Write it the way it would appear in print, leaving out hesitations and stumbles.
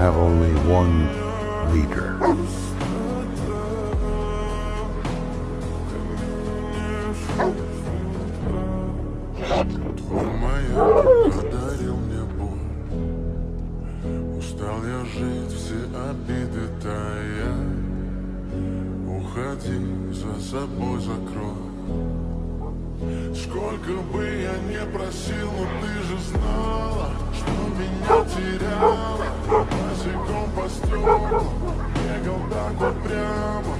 have only one leader. Подарил мне боль. Устал я жить, все обиды тая. Уходи, за собой закрой. Сколько бы я не просил, но ты же знала, что меня теряла. Босиком по стеклам бегал так вот прямо.